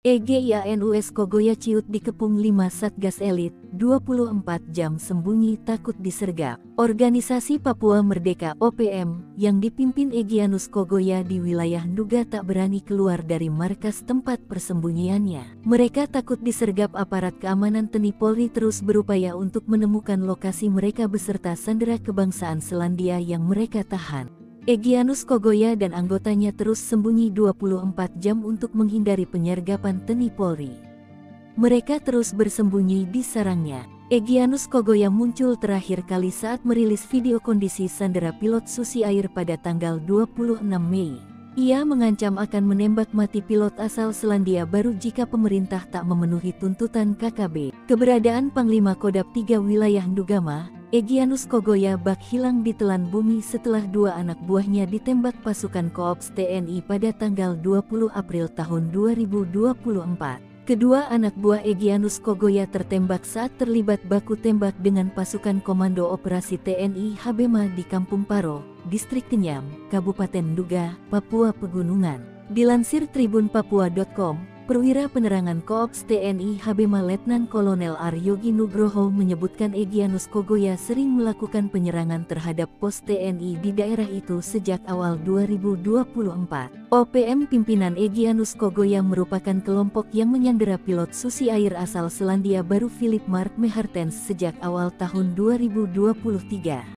EGIANUS Kogoya ciut dikepung 5 Satgas Elit, 24 jam sembunyi takut disergap. Organisasi Papua Merdeka (OPM) yang dipimpin Egyanus Kogoya di wilayah Nduga tak berani keluar dari markas tempat persembunyiannya. Mereka takut disergap aparat keamanan TNI Polri terus berupaya untuk menemukan lokasi mereka beserta sandera kebangsaan Selandia yang mereka tahan. Egyanus Kogoya dan anggotanya terus sembunyi 24 jam untuk menghindari penyergapan TNI Polri. Mereka terus bersembunyi di sarangnya. Egyanus Kogoya muncul terakhir kali saat merilis video kondisi sandera pilot Susi Air pada tanggal 26 Mei. Ia mengancam akan menembak mati pilot asal Selandia Baru jika pemerintah tak memenuhi tuntutan KKB. Keberadaan Panglima Kodam 3 wilayah Ndugama, Egyanus Kogoya bak hilang ditelan bumi setelah 2 anak buahnya ditembak pasukan Koops TNI pada tanggal 20 April tahun 2024. Kedua anak buah Egyanus Kogoya tertembak saat terlibat baku tembak dengan pasukan Komando Operasi TNI Habema di Kampung Paro, Distrik Kenyam, Kabupaten Nduga, Papua Pegunungan. Dilansir tribunpapua.com, Perwira Penerangan Koops TNI Habema Letnan Kolonel Aryogi Nugroho menyebutkan Egyanus Kogoya sering melakukan penyerangan terhadap pos TNI di daerah itu sejak awal 2024. OPM pimpinan Egyanus Kogoya merupakan kelompok yang menyandera pilot Susi Air asal Selandia Baru Philip Mark Mehartens sejak awal tahun 2023.